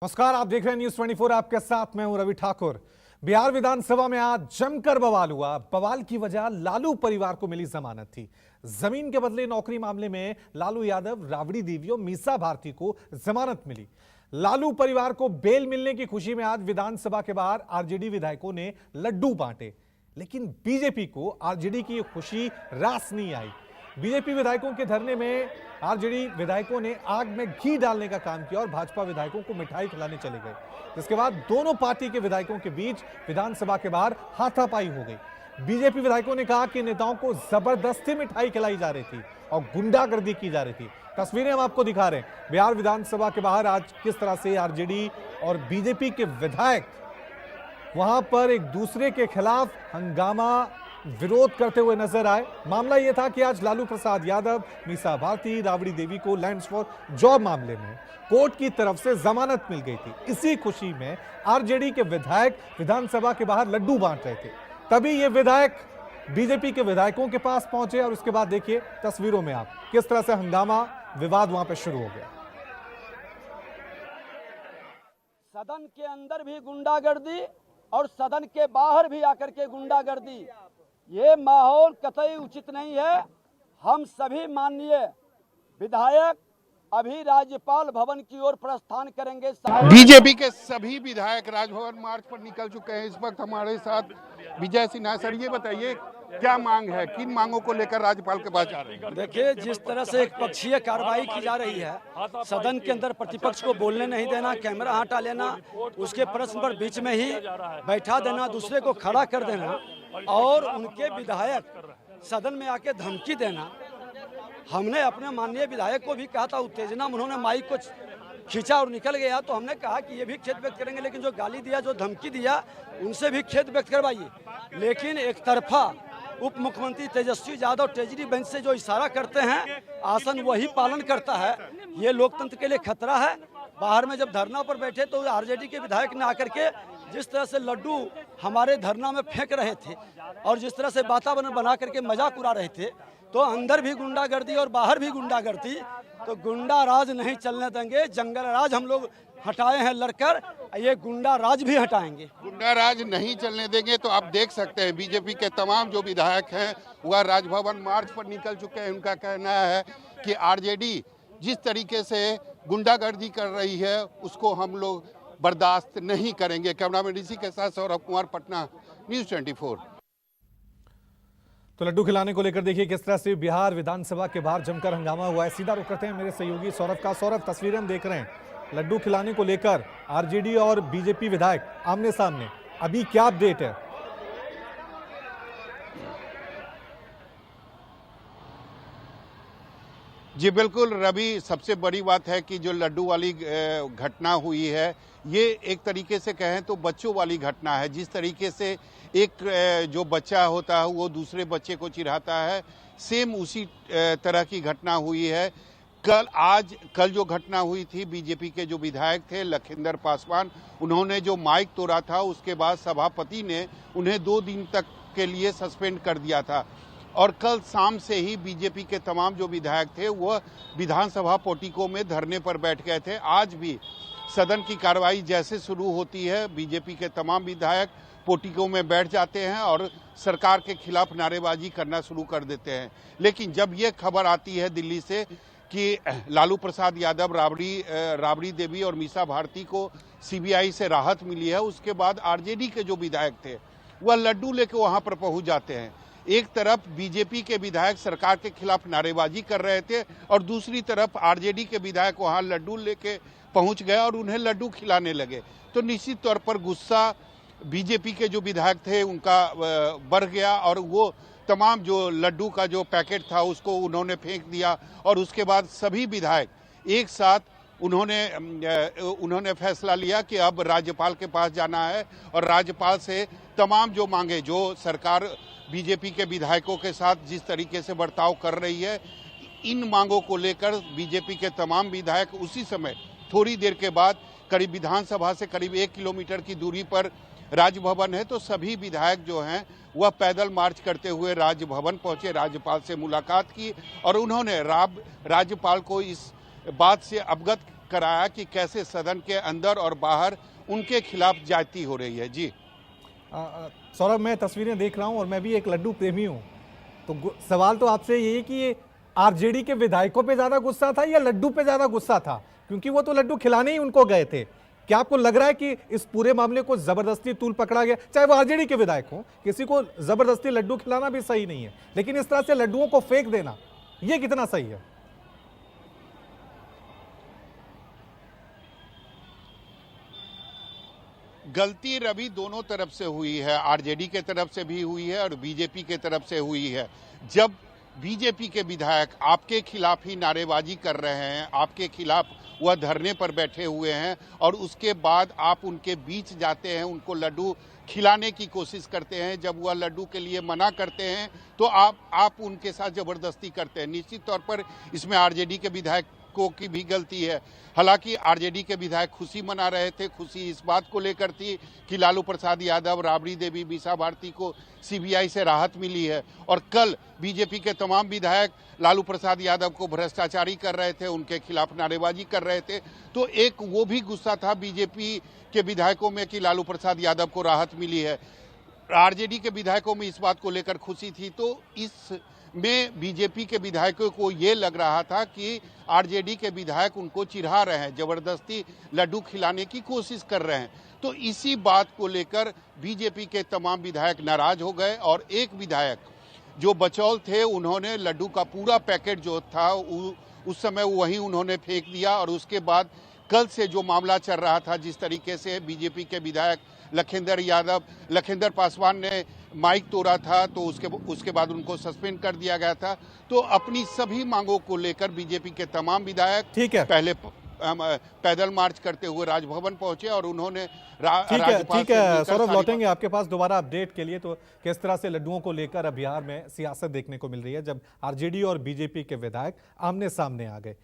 नमस्कार, आप देख रहे हैं न्यूज 24। आपके साथ मैं हूं रवि ठाकुर। बिहार विधानसभा में आज जमकर बवाल हुआ। बवाल की वजह लालू परिवार को मिली जमानत थी। जमीन के बदले नौकरी मामले में लालू यादव, राबड़ी देवी और मीसा भारती को जमानत मिली। लालू परिवार को बेल मिलने की खुशी में आज विधानसभा के बाहर आरजेडी विधायकों ने लड्डू बांटे, लेकिन बीजेपी को आरजेडी की खुशी रास नहीं आई। बीजेपी विधायकों के धरने में आरजेडी विधायकों ने आग में घी डालने का काम किया और भाजपा विधायकों को मिठाई खिलाने चले गए। इसके बाद दोनों पार्टी के विधायकों के बीच विधानसभा के बाहर हाथापाई हो गई। बीजेपी विधायकों ने कहा कि नेताओं को जबरदस्ती मिठाई खिलाई जा रही थी और गुंडागर्दी की जा रही थी। तस्वीरें हम आपको दिखा रहे हैं बिहार विधानसभा के बाहर आज किस तरह से आरजेडी और बीजेपी के विधायक वहां पर एक दूसरे के खिलाफ हंगामा विरोध करते हुए नजर आए। मामला यह था कि आज लालू प्रसाद यादव, मीसा भारती, राबड़ी देवी को लैंड्स फॉर जॉब मामले में कोर्ट की तरफ से जमानत मिल गई थी। इसी खुशी में आरजेडी के विधायक विधानसभा के बाहर लड्डू बांट रहे थे। तभी ये विधायक बीजेपी के विधायकों के पास पहुंचे और उसके बाद देखिए तस्वीरों में आप किस तरह से हंगामा विवाद वहां पर शुरू हो गया। सदन के अंदर भी गुंडागर्दी और सदन के बाहर भी आकर के गुंडागर्दी, ये माहौल कतई उचित नहीं है। हम सभी माननीय विधायक अभी राज्यपाल भवन की ओर प्रस्थान करेंगे। बीजेपी के सभी विधायक राजभवन मार्च पर निकल चुके हैं। इस वक्त हमारे साथ विजय सिन्हा। सर, ये बताइए क्या मांग है, किन मांगों को लेकर राज्यपाल के पास जा रहे हैं? देखिए, जिस तरह से एक पक्षीय कार्रवाई की जा रही है, सदन के अंदर प्रतिपक्ष को बोलने नहीं देना, कैमरा हटा लेना, उसके प्रश्न पर बीच में ही बैठा देना, दूसरे को खड़ा कर देना और उनके विधायक सदन में आके धमकी देना। हमने अपने माननीय विधायक को भी कहा था, उत्तेजना में उन्होंने माइक को खींचा और निकल गया, तो हमने कहा कि ये भी खेद व्यक्त करेंगे, लेकिन जो गाली दिया, जो धमकी दिया, उनसे भी खेद व्यक्त करवाइए। लेकिन एक तरफा उप मुख्यमंत्री तेजस्वी यादव टेजरी बेंच से जो इशारा करते हैं, आसन वही पालन करता है। ये लोकतंत्र के लिए खतरा है। बाहर में जब धरना पर बैठे तो आरजेडी के विधायक ने आकर के जिस तरह से लड्डू हमारे धरना में फेंक रहे थे और जिस तरह से वातावरण बना करके मजाक उड़ा रहे थे, तो अंदर भी गुंडागर्दी और बाहर भी गुंडागर्दी, तो गुंडा राज नहीं चलने देंगे। जंगल राज हम लोग हटाए हैं लड़कर, ये गुंडा राज भी हटाएंगे। गुंडा राज नहीं चलने देंगे। तो आप देख सकते हैं बीजेपी के तमाम जो विधायक हैं वह राजभवन मार्च पर निकल चुके हैं। उनका कहना है कि आरजेडी जिस तरीके से गुंडागर्दी कर रही है उसको हम लोग बर्दाश्त नहीं करेंगे। कैमरामैन ऋषि के साथ सौरभ कुमार, पटना, न्यूज 24। तो लड्डू खिलाने को लेकर देखिए किस तरह से बिहार विधानसभा के बाहर जमकर हंगामा हुआ है। सीधा रुख करते हैं मेरे सहयोगी सौरभ का। सौरभ, तस्वीरें हम देख रहे हैं, लड्डू खिलाने को लेकर आरजेडी और बीजेपी विधायक आमने सामने। अभी क्या अपडेट है? जी बिल्कुल रवि, सबसे बड़ी बात है कि जो लड्डू वाली घटना हुई है, ये एक तरीके से कहें तो बच्चों वाली घटना है। जिस तरीके से एक जो बच्चा होता है वो दूसरे बच्चे को चिढ़ाता है, सेम उसी तरह की घटना हुई है। कल जो घटना हुई थी, बीजेपी के जो विधायक थे लखिंदर पासवान, उन्होंने जो माइक तोड़ा था, उसके बाद सभापति ने उन्हें 2 दिन तक के लिए सस्पेंड कर दिया था। और कल शाम से ही बीजेपी के तमाम जो विधायक थे वह विधानसभा पोर्टिको में धरने पर बैठ गए थे। आज भी सदन की कार्रवाई जैसे शुरू होती है, बीजेपी के तमाम विधायक पोर्टिको में बैठ जाते हैं और सरकार के खिलाफ नारेबाजी करना शुरू कर देते हैं। लेकिन जब ये खबर आती है दिल्ली से कि लालू प्रसाद यादव, राबड़ी देवी और मीसा भारती को सीबीआई से राहत मिली है, उसके बाद आरजेडी के जो विधायक थे वह लड्डू लेकर वहां पर पहुंच जाते हैं। एक तरफ बीजेपी के विधायक सरकार के खिलाफ नारेबाजी कर रहे थे और दूसरी तरफ आरजेडी के विधायक वहां लड्डू लेके पहुंच गए और उन्हें लड्डू खिलाने लगे। तो निश्चित तौर पर गुस्सा बीजेपी के जो विधायक थे उनका बढ़ गया और वो तमाम जो लड्डू का जो पैकेट था उसको उन्होंने फेंक दिया। और उसके बाद सभी विधायक एक साथ उन्होंने फैसला लिया कि अब राज्यपाल के पास जाना है और राज्यपाल से तमाम जो मांगे, जो सरकार बीजेपी के विधायकों के साथ जिस तरीके से बर्ताव कर रही है, इन मांगों को लेकर बीजेपी के तमाम विधायक उसी समय थोड़ी देर के बाद करीब विधानसभा से करीब 1 किलोमीटर की दूरी पर राजभवन है, तो सभी विधायक जो हैं वह पैदल मार्च करते हुए राजभवन पहुंचे, राज्यपाल से मुलाकात की और उन्होंने राज्यपाल को इस बात से अवगत कराया कि कैसे सदन के अंदर और बाहर उनके खिलाफ ज्यादती हो रही है। जी सौरभ, मैं तस्वीरें देख रहा हूं और मैं भी एक लड्डू प्रेमी हूं, तो सवाल तो आपसे ये है कि ये आरजेडी के विधायकों पे ज्यादा गुस्सा था या लड्डू पे ज्यादा गुस्सा था, क्योंकि वो तो लड्डू खिलाने ही उनको गए थे। क्या आपको लग रहा है कि इस पूरे मामले को जबरदस्ती तूल पकड़ा गया? चाहे वो आरजेडी के विधायक हो, किसी को जबरदस्ती लड्डू खिलाना भी सही नहीं है, लेकिन इस तरह से लड्डुओं को फेंक देना ये कितना सही है? गलती रवि दोनों तरफ से हुई है, आरजेडी के तरफ से भी हुई है और बीजेपी के तरफ से हुई है। जब बीजेपी के विधायक आपके खिलाफ ही नारेबाजी कर रहे हैं, आपके खिलाफ वह धरने पर बैठे हुए हैं और उसके बाद आप उनके बीच जाते हैं, उनको लड्डू खिलाने की कोशिश करते हैं, जब वह लड्डू के लिए मना करते हैं तो आप उनके साथ जबरदस्ती करते हैं। निश्चित तौर पर इसमें आरजेडी के विधायकों की भी गलती है। हालांकि आरजेडी के विधायक खुशी मना रहे थे, खुशी इस बात को लेकर थी कि लालू प्रसाद यादव, राबड़ी देवी, मीसा भारती को सीबीआई से राहत मिली है और कल बीजेपी के तमाम विधायक लालू प्रसाद यादव को भ्रष्टाचारी कर रहे थे, उनके खिलाफ नारेबाजी कर रहे थे। तो एक वो भी गुस्सा था बीजेपी के विधायकों में कि लालू प्रसाद यादव को राहत मिली है। आरजेडी के विधायकों में इस बात को लेकर खुशी थी। तो इस में बीजेपी के विधायकों को ये लग रहा था कि आरजेडी के विधायक उनको चिढ़ा रहे हैं, जबरदस्ती लड्डू खिलाने की कोशिश कर रहे हैं। तो इसी बात को लेकर बीजेपी के तमाम विधायक नाराज हो गए और एक विधायक जो बचौल थे, उन्होंने लड्डू का पूरा पैकेट जो था उस समय वहीं उन्होंने फेंक दिया। और उसके बाद कल से जो मामला चल रहा था, जिस तरीके से बीजेपी के विधायक लखिंदर पासवान ने माइक तोड़ा था, तो उसके बाद उनको सस्पेंड कर दिया गया था। तो अपनी सभी मांगों को लेकर बीजेपी के तमाम विधायक पहले पैदल मार्च करते हुए राजभवन पहुंचे और उन्होंने ठीक है सौरभ, लौटेंगे आपके पास दोबारा अपडेट के लिए। तो किस तरह से लड्डुओं को लेकर अब बिहार में सियासत देखने को मिल रही है, जब आरजेडी और बीजेपी के विधायक आमने सामने आ गए।